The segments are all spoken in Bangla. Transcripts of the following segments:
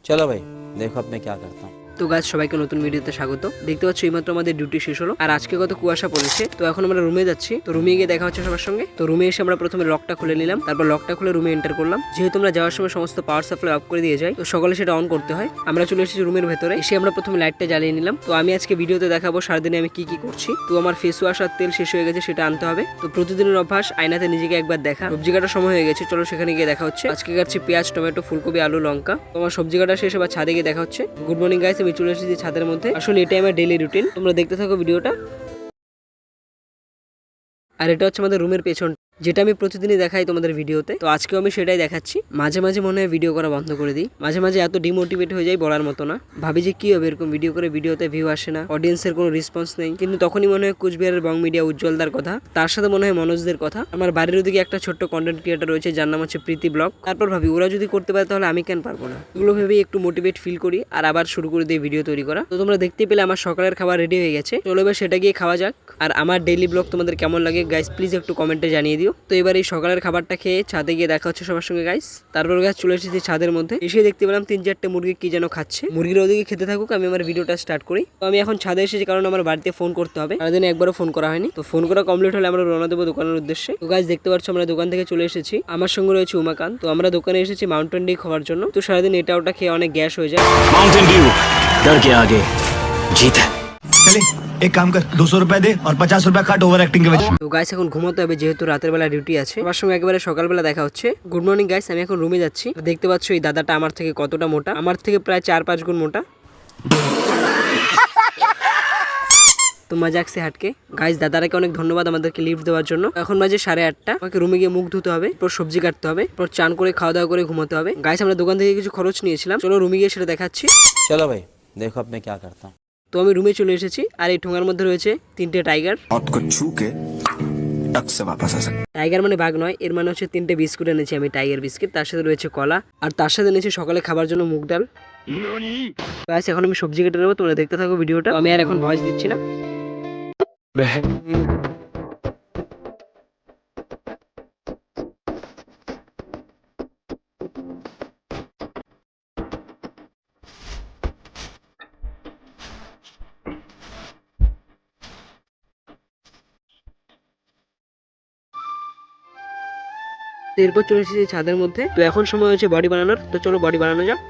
चलो भाई देखो अब मैं क्या करता हूँ। তো গাইস সবাইকে নতুন ভিডিওতে স্বাগত। দেখতে পাচ্ছ এইমাত্র আমাদের ডিউটি শেষ হলো আর আজকে কত কুয়াশা পড়েছে। তো এখন আমরা রুমে যাচ্ছি, তো রুমে গিয়ে দেখা হচ্ছে সবার সঙ্গে। তো রুমে এসে আমরা প্রথমে লকটা খুলে নিলাম, তারপর লকটা খুলে রুমে এন্টার করলাম। যেহেতু আমরা যাওয়ার সময় সমস্ত পাওয়ার সাপ্লাই অফ করে দিয়ে যাই, তো সকালে সেটা অন করতে হয়। আমরা চলে এসেছি রুমের ভেতরে, এসে আমরা প্রথমে লাইটটা জ্বালিয়ে নিলাম। তো আমি আজকে ভিডিওতে দেখাবো সারাদিনে আমি কি কি করছি। তো আমার ফেস ওয়াশ আর তেল শেষ হয়ে গেছে, সেটা আনতে হবে। তো প্রতিদিনের অভ্যাস আয়নাতে নিজেকে একবার দেখা। সবজি কাটার সময় হয়ে গেছে, চলো সেখানে গিয়ে দেখা হচ্ছে। আজকে কাটছি পেঁয়াজ, টমেটো, ফুলকপি, আলু, লঙ্কা। তো আমার সবজি কাটা শেষ, এবার ছাদে গিয়ে দেখা হচ্ছে। গুড মর্নিং গাইস, আমি চলে এসেছি ছাদের মধ্যে। আসলে এটাই আমার ডেইলি রুটিন, তোমরা দেখতে থাকো ভিডিওটা। আর এটা হচ্ছে আমাদের রুমের পেছন, যেটা আমি প্রতিদিনই দেখাই তোমাদের ভিডিওতে। তো আজকেও আমি সেটাই দেখাচ্ছি। মাঝে মাঝে মনে হয় ভিডিও করা বন্ধ করে দিই, মাঝে মাঝে এত ডিমোটিভেট হয়ে যায় বলার মতো না। ভাবি যে কি হবে, এরকম ভিডিও করে ভিডিওতে ভিউ আসে না, অডিয়েন্সের কোনো রেসপন্স নেই। কিন্তু তখনই মনে হয় কুচবিহারের বং মিডিয়া উজ্জ্বলদার কথা, তার সাথে মনে হয় মনোজদের কথা। আমার বাড়ির ওদিকে একটা ছোট্ট কন্টেন্ট ক্রিয়েটার রয়েছে, যার নাম হচ্ছে প্রীতি ব্লগ। তারপর ভাবি ওরা যদি করতে পারে তাহলে আমি কেন পারবো না। এগুলো ভেবেই একটু মোটিভেট ফিল করি আর আবার শুরু করে দিই ভিডিও তৈরি করা। তো তোমরা দেখতে পেলে আমার সকালের খাবার রেডি হয়ে গেছে, চলো এবার সেটা গিয়ে খাওয়া যাক। আর আমার ডেইলি ব্লগ তোমাদের কেমন লাগে গাইস প্লিজ একটু কমেন্টে জানিয়ে দিও। তো এবার এই সকালের খাবারটা খেয়ে ছাদে গিয়ে দেখা হচ্ছে সবার সঙ্গে গাইস। তারপর গাছ চলে এসেছি ছাদের মধ্যে, এসে দেখতে পেলাম 3-4টে মুরগি কি যেন খাচ্ছে। মুরগির ওদিকে খেতে থাকুক, আমি আমার ভিডিওটা স্টার্ট করি। তো আমি এখন ছাদে এসেছি কারণ আমার বাড়িতে ফোন করতে হবে, সারাদিনে একবারও ফোন করা হয়নি। তো ফোন করা কমপ্লিট হলে আমরা রওনা দেবো দোকানের উদ্দেশ্যে। তো গাছ দেখতে পাচ্ছ আমরা দোকান থেকে চলে এসেছি, আমার সঙ্গে রয়েছে উমাকান্ত। তো আমরা দোকানে এসেছি মাউন্টেন ডিউ খাওয়ার জন্য। তো সারাদিন এটা ওটা খেয়ে অনেক গ্যাস হয়ে যায়। माउंटेन ड्यू डर के आगे जीत है। चले एक काम कर 200 रुपए दे और 50 रुपए काट ओवर एक्टिंग के वजह। তো গাইস এখন ঘুমোতে হবে, যেহেতু রাতের বেলা ডিউটি আছে। সবার সঙ্গে একেবারে সকালবেলা দেখা হচ্ছে। গুড মর্নিং গাইস, আমি এখন রুমে যাচ্ছি। দেখতে পাচ্ছ এই দাদাটা আমার থেকে কতটা মোটা, আমার থেকে প্রায় 4-5 গুণ মোটা। তো মজাক সে হাটকে গাইস, দাদারাকে অনেক ধন্যবাদ আমাদেরকে লিফট দেওয়ার জন্য। এখন বাজে 8:30, আমাকে রুমে গিয়ে মুখ ধুতে হবে, পর সবজি কাটতে হবে, পর চান করে খাওয়া দাওয়া করে ঘুমাতে হবে। গাইস আমরা দোকান থেকে কিছু খরচ নিয়েছিলাম, চলো রুমে গিয়ে সেটা দেখাচ্ছি। चलो भाई देखो अब मैं क्या करता हूँ। তো আমি রুমে চলে এসেছি, আর এই ঠোঙার মধ্যে রয়েছে 3টে টাইগার। मौत को छू के टक से वापस आ सकते। টাইগার মানে বাঘ নয়, এর মানে হচ্ছে 3টে বিস্কুট এনেছি আমি, টাইগার বিস্কিট। তার সাথে রয়েছে কলা, আর তার সাথে এনেছি সকালে খাবার জন্য মুগ ডাল। গাইস এখন আমি সবজি কেটে নেবো, তোমরা দেখতে থাকো ভিডিওটা। আমি আর এখন ভয়েস দিচ্ছি না। তো এরপর চলে এসেছি ছাদের মধ্যে। তো এখন সময় হচ্ছে বডি বানানোর, তো চলো বডি বানানো যাক।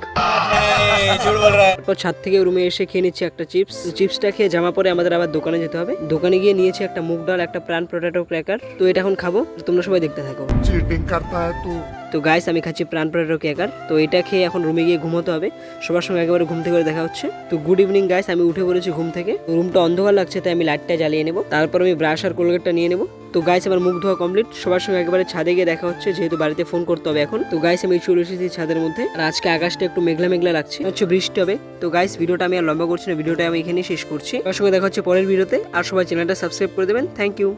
তারপর ছাদ থেকে রুমে এসে খেয়ে নিচ্ছি একটা চিপস। চিপসটা খেয়ে জামা পরে আমাদের আবার দোকানে যেতে হবে। দোকানে গিয়ে নিয়েছি একটা মুগ ডাল, একটা প্রাণ পটেটো ক্র্যাকার। তো এটা এখন খাবো, তোমরা সবাই দেখতে থাকো। चीटिंग करता है तू। তো গাইস আমি খাচ্ছি প্রাণ পটেটো ক্র্যাকার। তো এটা খেয়ে এখন রুমে গিয়ে ঘুমোতে হবে, সবার সঙ্গে একেবারে ঘুম থেকে দেখা হচ্ছে। তো গুড ইভিনিং গাইস, আমি উঠে পড়েছি ঘুম থেকে। রুমটা অন্ধকার লাগছে তাই আমি লাইটটা জ্বালিয়ে নেবো, তারপর আমি ব্রাশ আর কোলগেটটা নিয়ে নেবো। তো গাইস আমার মুখ ধোয়া কমপ্লিট, সবার সঙ্গে একেবারে ছাদে গিয়ে দেখা হচ্ছে, যেহেতু বাড়িতে ফোন করতে হবে এখন। তো গাইস আমি চলে এসেছি ছাদের মধ্যে, আর আজকে আকাশটা একটু মেঘলা মেঘলা লাগছে, হচ্ছে বৃষ্টি হবে। তো গাইস ভিডিওটা আমি আর লম্বা করছি না, ভিডিওটা আমি এখানেই শেষ করছি। সবার সঙ্গে দেখা হচ্ছে পরের ভিডিওতে, আর সবাই চ্যানেলটা সাবস্ক্রাইব করে দেবেন। Thank you.